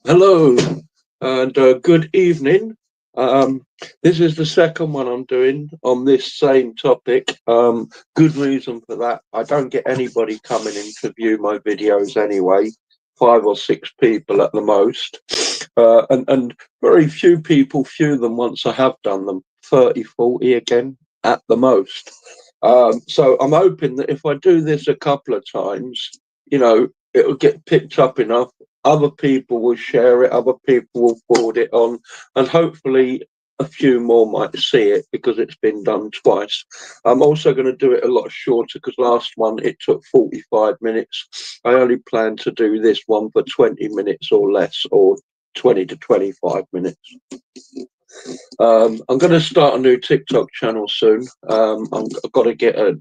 Hello and good evening. Um, this is the second one I'm doing on this same topic. Good reason for that. I don't get anybody coming in to view my videos anyway, five or six people at the most. And very few people view them once I have done them, 30, 40 again at the most. So I'm hoping that if I do this a couple of times, it'll get picked up enough, other people will share it, other people will forward it on, and hopefully a few more might see it because it's been done twice. I'm also going to do it a lot shorter because last one it took 45 minutes. I only plan to do this one for 20 minutes or less, or 20 to 25 minutes. I'm going to start a new TikTok channel soon. I've got to get a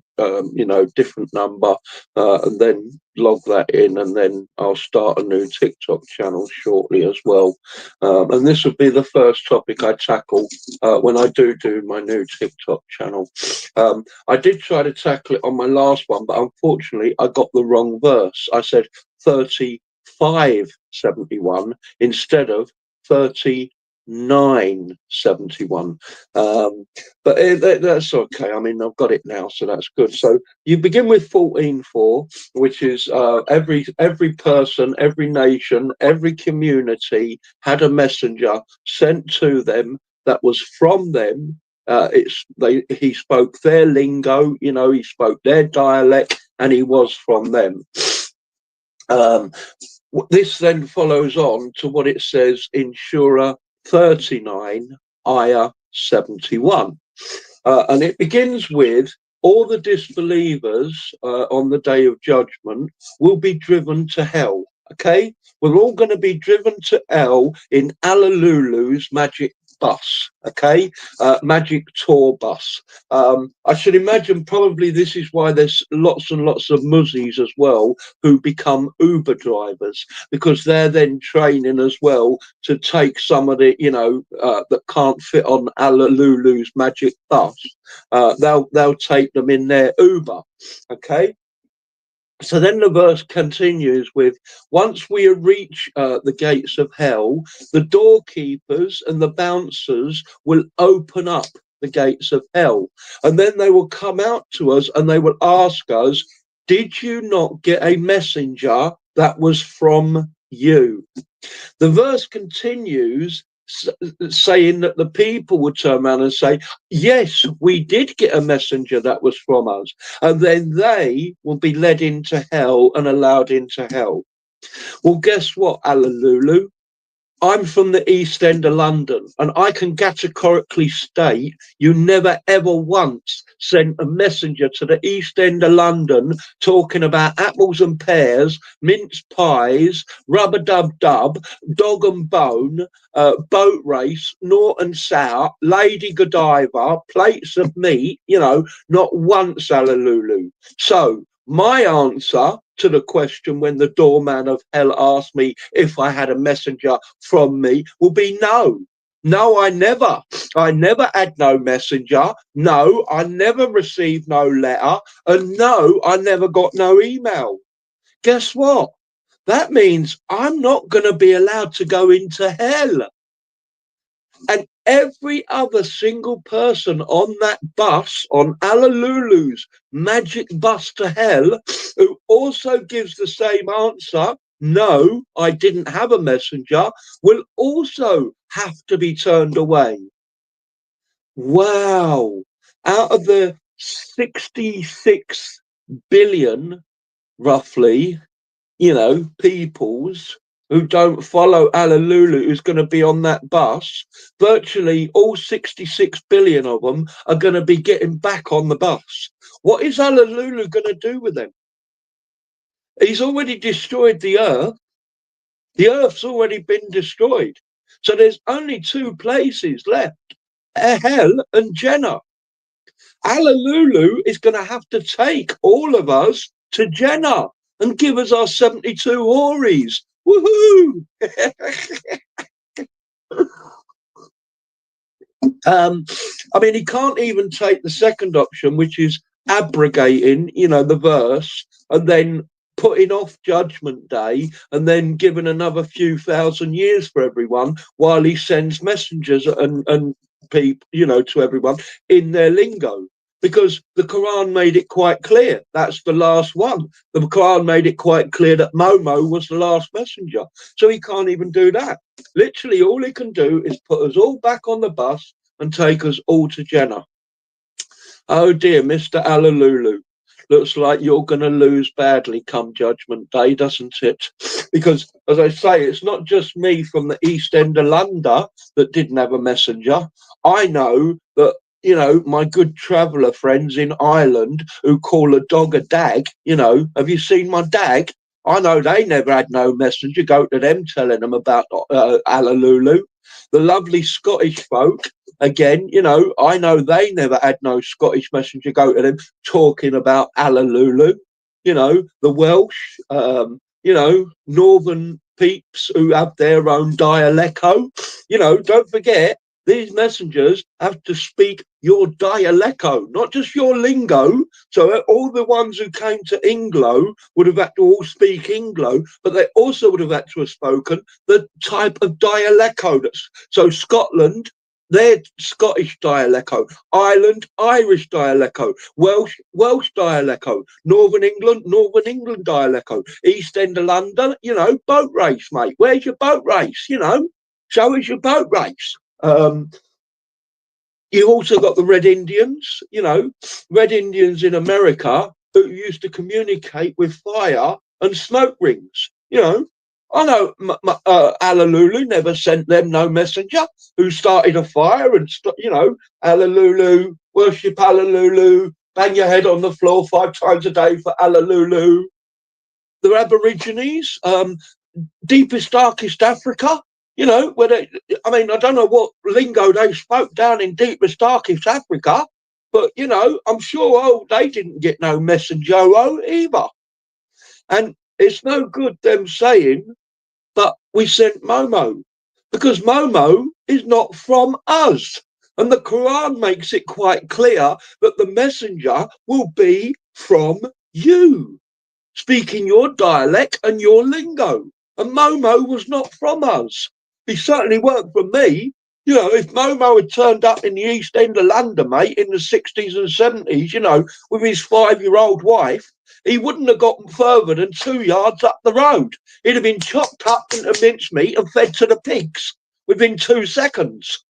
different number and then log that in, and then I'll start a new TikTok channel shortly as well. And this will be the first topic I tackle when I do my new TikTok channel. I did try to tackle it on my last one, but unfortunately I got the wrong verse. I said 3571 instead of 3971. But that's okay. I mean, I've got it now, so that's good. So you begin with 14.4, which is every person, every nation, every community had a messenger sent to them that was from them. He spoke their lingo, he spoke their dialect, and he was from them. This then follows on to what it says in Surah 39, Ayah 71. And it begins with, all the disbelievers on the day of judgment will be driven to hell. Okay? We're all going to be driven to hell in Alalulu's magic bus. Okay? Magic tour bus. I should imagine probably this is why there's lots and lots of muzzies as well who become Uber drivers, because they're then training as well to take some of the, that can't fit on Alalulu's magic bus. They'll take them in their Uber. Okay. So then the verse continues with, once we reach the gates of hell, the doorkeepers and the bouncers will open up the gates of hell. And then they will come out to us and they will ask us, did you not get a messenger that was from you? The verse continues saying that the people would turn around and say, yes, we did get a messenger that was from us. And then they will be led into hell and allowed into hell. Well, guess what, Alalulu? I'm from the East End of London, and I can categorically state you never ever once sent a messenger to the East End of London talking about apples and pears, mince pies, rubber dub dub, dog and bone, boat race, Norton Sour, Lady Godiva, plates of meat, not once, Alalulu. So my answer to the question when the doorman of hell asked me if I had a messenger from me will be no. No, I never. I never had no messenger. No, I never received no letter. And no, I never got no email. Guess what? That means I'm not going to be allowed to go into hell. And every other single person on that bus, on Alalulu's magic bus to hell, who also gives the same answer, no, I didn't have a messenger, will also have to be turned away. Wow. Out of the 66 billion, roughly, peoples who don't follow Alalulu, who's going to be on that bus, virtually all 66 billion of them are going to be getting back on the bus. What is Alalulu going to do with them? He's already destroyed the earth. The earth's already been destroyed. So there's only two places left, hell and Jannah. Alalulu is going to have to take all of us to Jannah and give us our 72 Horis. Woohoo! I mean, he can't even take the second option, which is abrogating, the verse, and then putting off Judgment Day and then giving another few thousand years for everyone while he sends messengers and people, to everyone in their lingo. Because the Quran made it quite clear that's the last one. The Quran made it quite clear that Momo was the last messenger. So he can't even do that. Literally, all he can do is put us all back on the bus and take us all to Jannah. Oh dear, Mr. Alalulu. Looks like you're going to lose badly come Judgment Day, doesn't it? Because, as I say, it's not just me from the East End of London that didn't have a messenger. I know that, my good traveller friends in Ireland who call a dog a dag, have you seen my dag? I know they never had no messenger. Go to them telling them about Alalulu. The lovely Scottish folk, again, I know they never had no Scottish messenger go to them talking about Alalulu. The Welsh, northern peeps who have their own dialecto. Don't forget, these messengers have to speak your dialecto, not just your lingo. So all the ones who came to Inglo would have had to all speak Inglo, but they also would have had to have spoken the type of dialecto. So Scotland, their Scottish dialecto, Ireland, Irish dialecto, Welsh dialecto, Northern England dialecto, East End of London, boat race, mate. Where's your boat race? Show us your boat race. You've also got the Red Indians, Red Indians in America who used to communicate with fire and smoke rings. I know Alalulu never sent them no messenger who started a fire and, Alalulu, worship Alalulu, bang your head on the floor 5 times a day for Alalulu. The Aborigines, deepest, darkest Africa, where I don't know what lingo they spoke down in deepest, darkest Africa, but, I'm sure, they didn't get no messenger either. And it's no good them saying, but we sent Momo, because Momo is not from us. And the Quran makes it quite clear that the messenger will be from you, speaking your dialect and your lingo. And Momo was not from us. He certainly weren't from me. If Momo had turned up in the East End of London, mate, in the 60s and 70s, with his 5-year-old wife, he wouldn't have gotten further than 2 yards up the road. He'd have been chopped up into mincemeat and fed to the pigs within 2 seconds.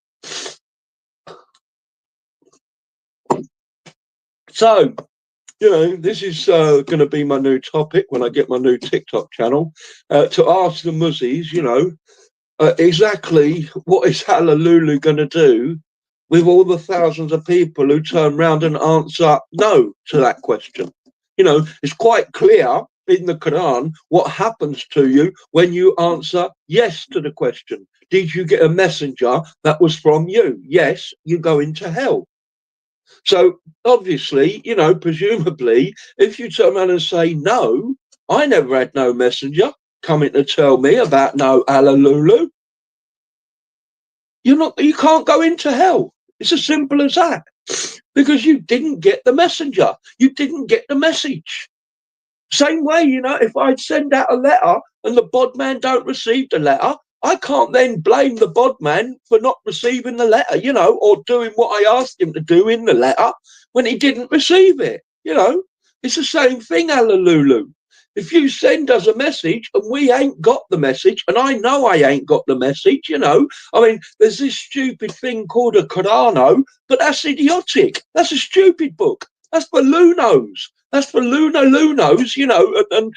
So, this is going to be my new topic when I get my new TikTok channel, to ask the Muzzies, exactly what is Alalulu going to do with all the thousands of people who turn round and answer no to that question. It's quite clear in the Quran what happens to you when you answer yes to the question. Did you get a messenger that was from you? Yes, you go into hell. So obviously, presumably, if you turn around and say no, I never had no messenger coming to tell me about no Alalulu, you can't go into hell. It's as simple as that. Because you didn't get the messenger. You didn't get the message. Same way, if I'd send out a letter and the bodman don't receive the letter, I can't then blame the bodman for not receiving the letter, or doing what I asked him to do in the letter when he didn't receive it. It's the same thing, Alalulu. If you send us a message and we ain't got the message, and I know I ain't got the message, there's this stupid thing called a Qur'ano, but that's idiotic. That's a stupid book. That's for Lunos. That's for Lunos, and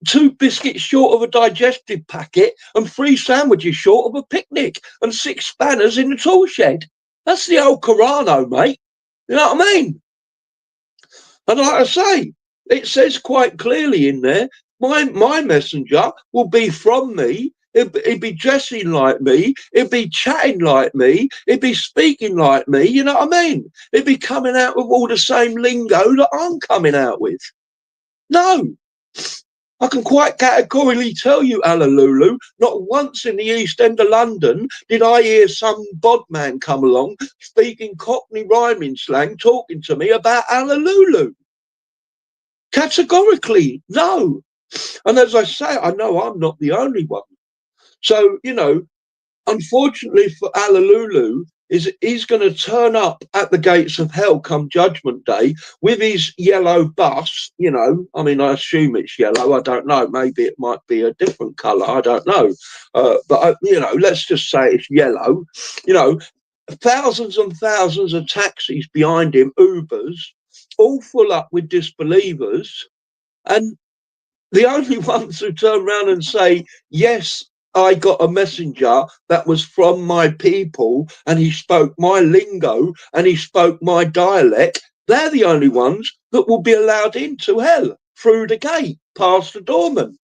2 biscuits short of a digestive packet and 3 sandwiches short of a picnic and 6 spanners in the tool shed. That's the old Qur'ano, mate. You know what I mean? And like I say, it says quite clearly in there, my messenger will be from me. He'd be dressing like me. He'd be chatting like me. He'd be speaking like me. You know what I mean? He'd be coming out with all the same lingo that I'm coming out with. No. I can quite categorically tell you, Alalulu, not once in the East End of London did I hear some bodman come along speaking Cockney rhyming slang talking to me about Alalulu. Categorically, no. And as I say, I know I'm not the only one. So, unfortunately for Alalulu, he's going to turn up at the gates of hell come Judgment Day with his yellow bus. I mean, I assume it's yellow. I don't know. Maybe it might be a different colour. I don't know. But let's just say it's yellow. Thousands and thousands of taxis behind him, Ubers, all full up with disbelievers, and the only ones who turn around and say, yes, I got a messenger that was from my people and he spoke my lingo and he spoke my dialect, they're the only ones that will be allowed into hell through the gate, past the doorman.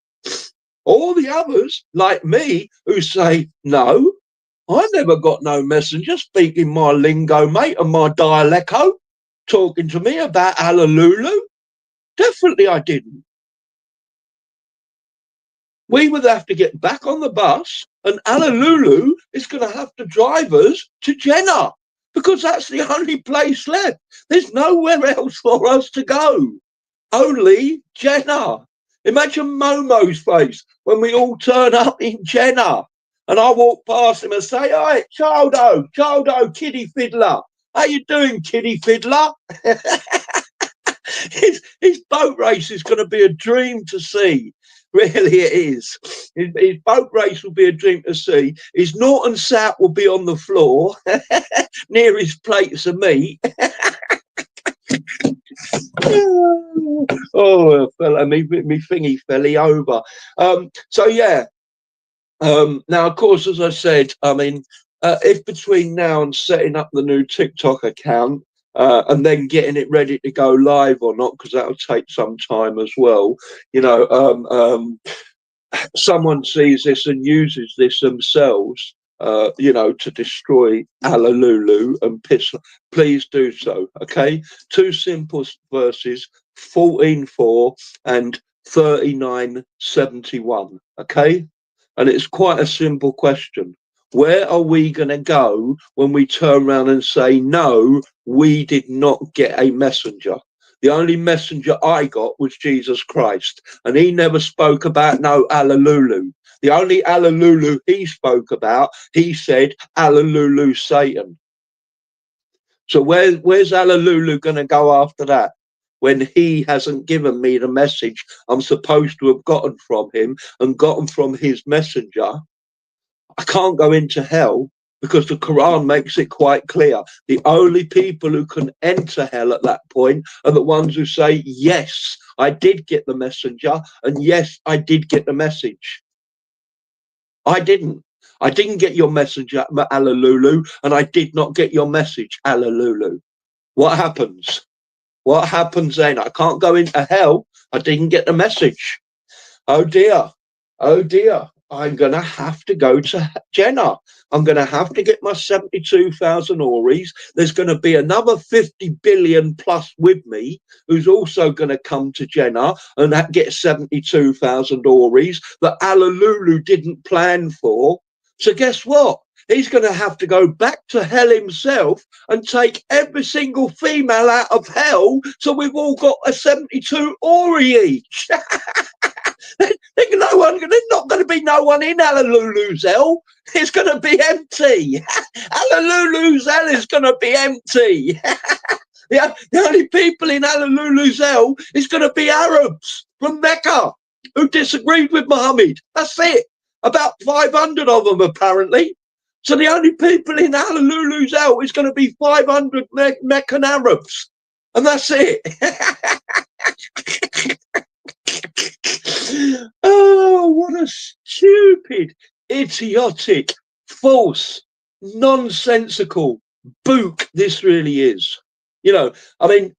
All the others, like me, who say, no, I never got no messenger speaking my lingo, mate, and my dialecto, talking to me about Alalulu. Definitely I didn't. We would have to get back on the bus, and Alalulu is going to have to drive us to Jannah, because that's the only place left. There's nowhere else for us to go. Only Jannah. Imagine Momo's face when we all turn up in Jannah, and I walk past him and say, "Hi, Childo, kiddie fiddler. How you doing, kiddie fiddler?" His boat race is going to be a dream to see. Really, it is. His boat race will be a dream to see. His Norton South will be on the floor near his plates of meat. Oh, fella, me thingy felly over. So yeah. Now, of course, as I said, I mean, if between now and setting up the new TikTok account and then getting it ready to go live or not, because that'll take some time as well, someone sees this and uses this themselves, to destroy Alalulu and piss, please do so. Okay, two simple verses, 14:4 and 39:71. Okay, and it's quite a simple question. Where are we going to go when we turn around and say, no, we did not get a messenger? The only messenger I got was Jesus Christ, and he never spoke about no Alalulu. The only Alalulu he spoke about, he said, Alalulu Satan. So where's Alalulu going to go after that, when he hasn't given me the message I'm supposed to have gotten from him and gotten from his messenger? I can't go into hell, because the Quran makes it quite clear. The only people who can enter hell at that point are the ones who say, yes, I did get the messenger, and yes, I did get the message. I didn't. I didn't get your messenger, Alalulu, and I did not get your message, Alalulu. What happens? What happens then? I can't go into hell. I didn't get the message. Oh dear. Oh dear. I'm going to have to go to Jannah. I'm going to have to get my 72,000 Auris. There's going to be another 50 billion plus with me who's also going to come to Jannah and get 72,000 Auris that Alalulu didn't plan for. So guess what? He's going to have to go back to hell himself and take every single female out of hell. So we've all got a 72 Ori each. There's not going to be no one in Alalulu's hell. It's going to be empty. Alalulu's hell is going to be empty. The only people in Alalulu's hell is going to be Arabs from Mecca who disagreed with Muhammad. That's it. About 500 of them, apparently. So the only people in Alalulu's hell is going to be 500 Meccan Arabs. And that's it. Oh, what a stupid, idiotic, false, nonsensical book this really is. I mean,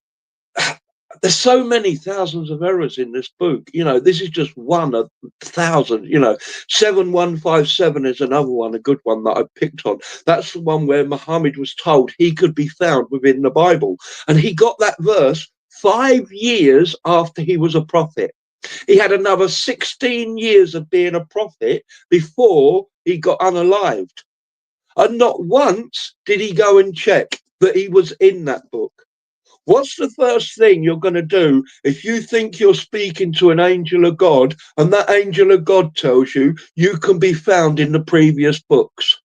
there's so many thousands of errors in this book. This is just one of 1,000. 7157 is another one, a good one that I picked on. That's the one where Muhammad was told he could be found within the Bible. And he got that verse 5 years after he was a prophet. He had another 16 years of being a prophet before he got unalived. And not once did he go and check that he was in that book. What's the first thing you're going to do if you think you're speaking to an angel of God and that angel of God tells you you can be found in the previous books?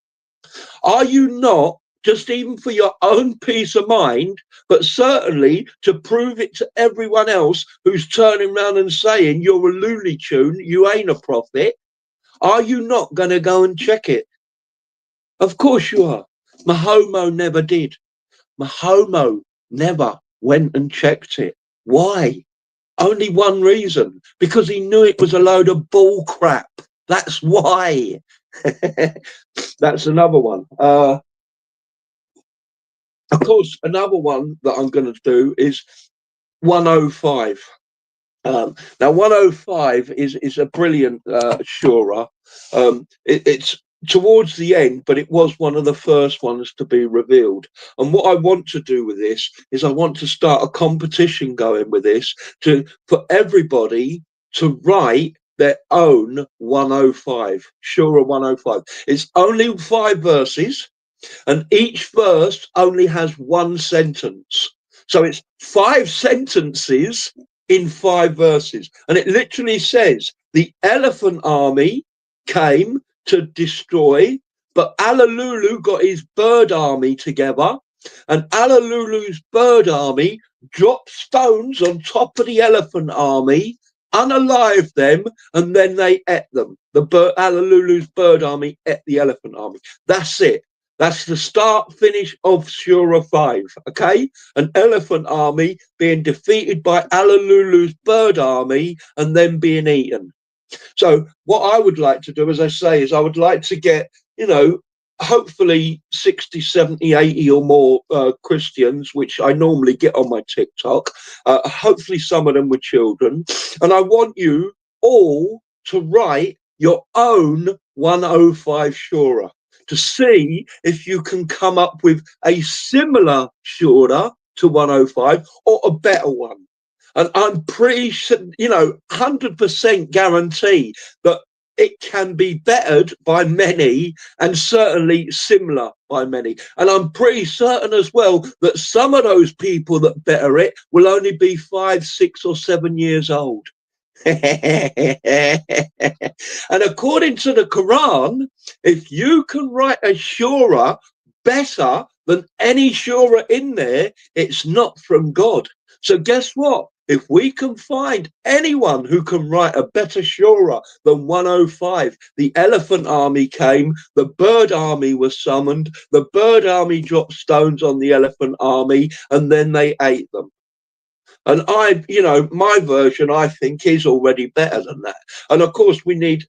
Are you not, just even for your own peace of mind, but certainly to prove it to everyone else who's turning around and saying you're a looney tune, you ain't a prophet, are you not going to go and check it? Of course you are. Mahomo never did. Mahomo never went and checked it. Why? Only one reason, because he knew it was a load of bull crap. That's why. That's another one. Of course, another one that I'm going to do is 105. Now, 105 is a brilliant Shura. It's towards the end, but it was one of the first ones to be revealed. And what I want to do with this is I want to start a competition going with this for everybody to write their own 105, Shura 105. It's only 5 verses, and each verse only has one sentence. So it's 5 sentences in 5 verses. And it literally says, the elephant army came to destroy, but Alalulu got his bird army together, and Alalulu's bird army dropped stones on top of the elephant army, unalived them, and then they ate them. Alalulu's bird army ate the elephant army. That's it. That's the start finish of Shura 5, okay? An elephant army being defeated by Alalulu's bird army and then being eaten. So what I would like to do, as I say, is I would like to get, hopefully 60, 70, 80 or more Christians, which I normally get on my TikTok, hopefully some of them were children. And I want you all to write your own 105 Shura, to see if you can come up with a similar Shura to 105 or a better one. And I'm pretty, 100% guarantee that it can be bettered by many and certainly similar by many. And I'm pretty certain as well that some of those people that better it will only be 5, 6 or 7 years old. And according to the Quran, if you can write a Shura better than any Shura in there, it's not from God. So guess what? If we can find anyone who can write a better Shura than 105, the elephant army came, the bird army was summoned, the bird army dropped stones on the elephant army, and then they ate them. And my version, I think, is already better than that. And of course, we need,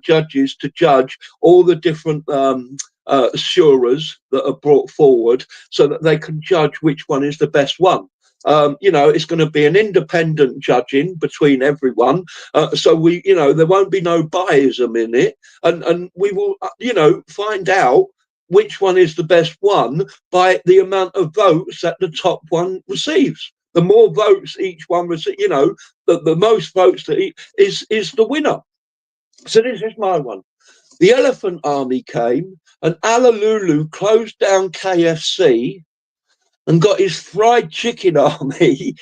judges to judge all the different shuras that are brought forward so that they can judge which one is the best one. It's going to be an independent judging between everyone. So there won't be no biasm in it. And we will, find out which one is the best one by the amount of votes that the top one receives. The more votes each one receives, the most votes that is the winner. So this is my one. The elephant army came and Alalulu closed down KFC and got his fried chicken army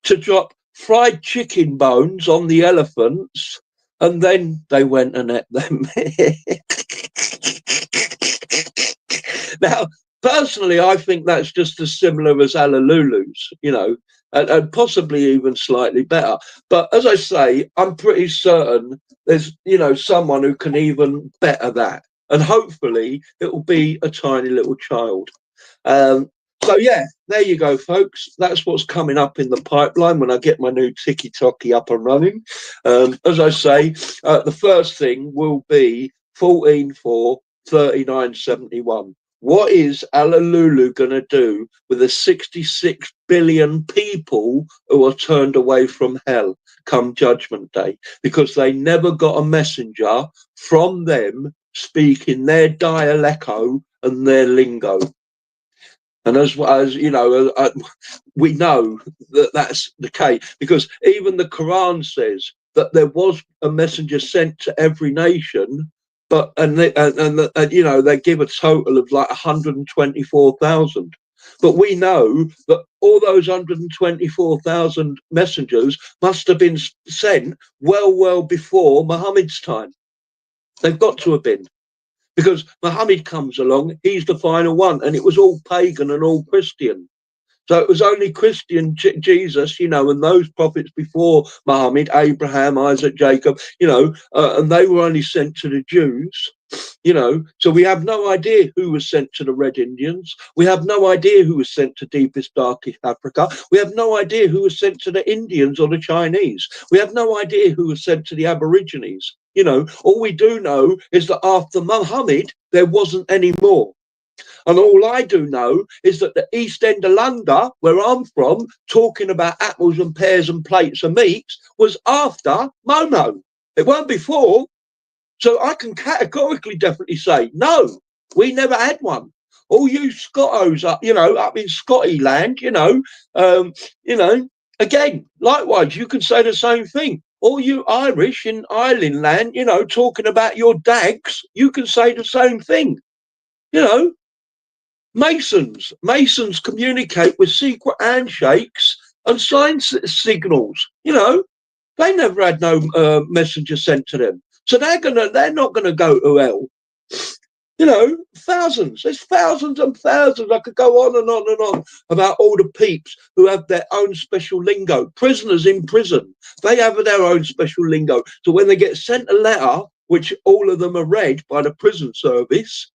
to drop fried chicken bones on the elephants, and then they went and ate them. Now, personally, I think that's just as similar as Alalulu's, and possibly even slightly better. But as I say, I'm pretty certain there's, someone who can even better that. And hopefully it will be a tiny little child. So, yeah, there you go, folks. That's what's coming up in the pipeline when I get my new Tiki-Toki up and running. As I say, the first thing will be 14/4/3971. What is Alalulu going to do with the 66 billion people who are turned away from hell come Judgment Day? Because they never got a messenger from them speaking their dialecto and their lingo. And as we know that that's the case, because even the Quran says that there was a messenger sent to every nation, but they give a total of like 124,000. But we know that all those 124,000 messengers must have been sent well before Muhammad's time. They've got to have been. Because Muhammad comes along, he's the final one, and it was all pagan and all Christian. So it was only Christian Jesus, and those prophets before Muhammad, Abraham, Isaac, Jacob, and they were only sent to the Jews, So we have no idea who was sent to the Red Indians. We have no idea who was sent to deepest, darkest Africa. We have no idea who was sent to the Indians or the Chinese. We have no idea who was sent to the Aborigines. All we do know is that after Muhammad, there wasn't any more. And all I do know is that the East End of London, where I'm from, talking about apples and pears and plates of meats, was after Momo. It weren't before. So I can categorically definitely say, no, we never had one. All you Scottos up in Scotty land, again, likewise, you can say the same thing. All you Irish in Ireland land, talking about your dags, you can say the same thing. Masons communicate with secret handshakes and sign signals. They never had no messenger sent to them, so they're not gonna go to hell. Thousands. There's thousands and thousands. I could go on and on and on about all the peeps who have their own special lingo. Prisoners in prison, they have their own special lingo. So when they get sent a letter, which all of them are read by the prison service,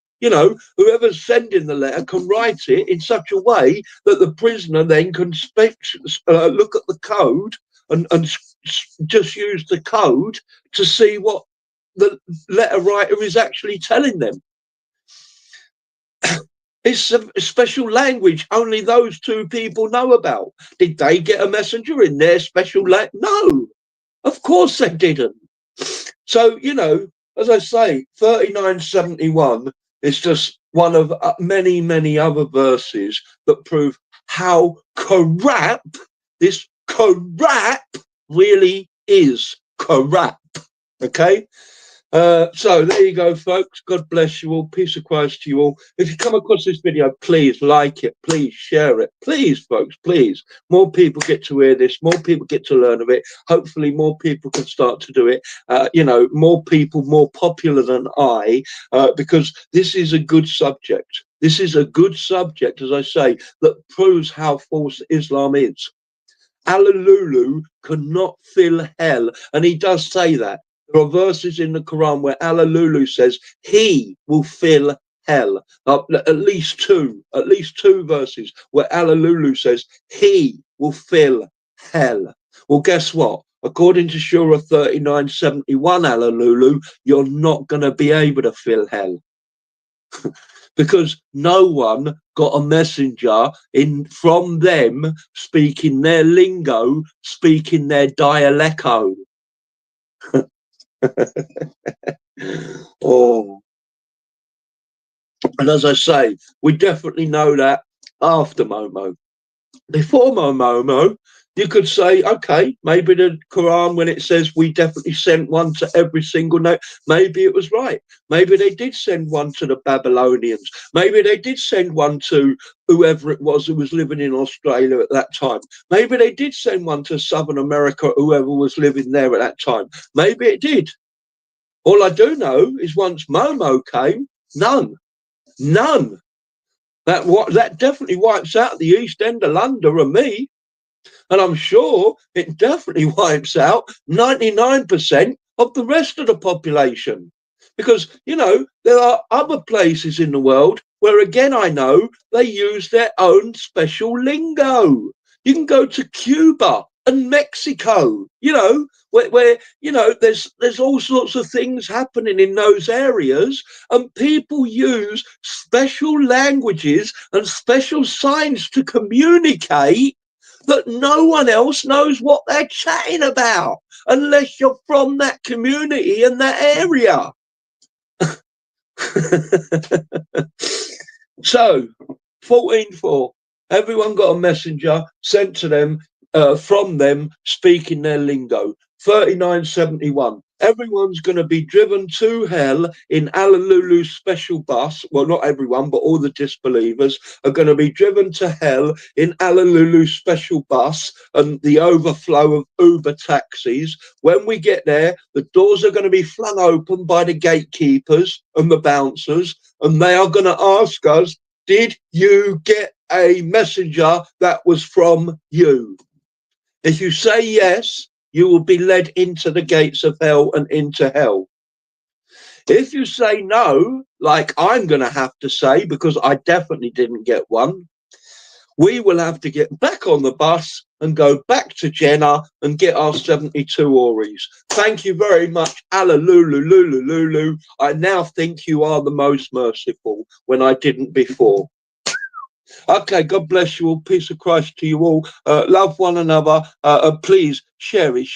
whoever's sending the letter can write it in such a way that the prisoner then can look at the code and just use the code to see what the letter writer is actually telling them. It's a special language only those two people know about. Did they get a messenger in their special language? No, of course they didn't. So, as I say, 3971 is just one of many, many other verses that prove how corrupt this corrupt really is. Corrupt. Okay? So there you go, folks. God bless you all. Peace of Christ to you all. If you come across this video, please like it. Please share it. Please, folks, please. More people get to hear this. More people get to learn of it. Hopefully more people can start to do it. More people, more popular than I, because this is a good subject. This is a good subject, as I say, that proves how false Islam is. Allah cannot fill hell. And he does say that. There are verses in the Quran where Allah says he will fill hell. At least two verses where Allah says he will fill hell. Well, guess what? According to Surah 3971, Allah, you're not going to be able to fill hell. Because no one got a messenger from them speaking their lingo, speaking their dialecto. Oh, and as I say, we definitely know that after Momo. Before Momo, you could say, okay, maybe the Quran, when it says we definitely sent one to every single note, maybe it was right. Maybe they did send one to the Babylonians. Maybe they did send one to whoever it was who was living in Australia at that time. Maybe they did send one to Southern America, whoever was living there at that time. Maybe it did. All I do know is once Momo came, none. That definitely wipes out the East End of London and me. And I'm sure it definitely wipes out 99% of the rest of the population. Because, there are other places in the world where, again, I know they use their own special lingo. You can go to Cuba and Mexico, where there's all sorts of things happening in those areas, and people use special languages and special signs to communicate that no one else knows what they're chatting about unless you're from that community and that area. So 14.4, everyone got a messenger sent to them from them speaking their lingo. 3971, Everyone's going to be driven to hell in Allelulu's special bus. Well, not everyone, but all the disbelievers are going to be driven to hell in Allelulu's special bus and the overflow of Uber taxis. When we get there, the doors are going to be flung open by the gatekeepers and the bouncers, and they are going to ask us, did you get a messenger that was from you? If you say yes, you will be led into the gates of hell and into hell. If you say no, like I'm going to have to say, because I definitely didn't get one, we will have to get back on the bus and go back to Jenna and get our 72 Ories. Thank you very much, Allelulu. I now think you are the most merciful when I didn't before. Okay, God bless you all. Peace of Christ to you all. Love one another. Please, share it.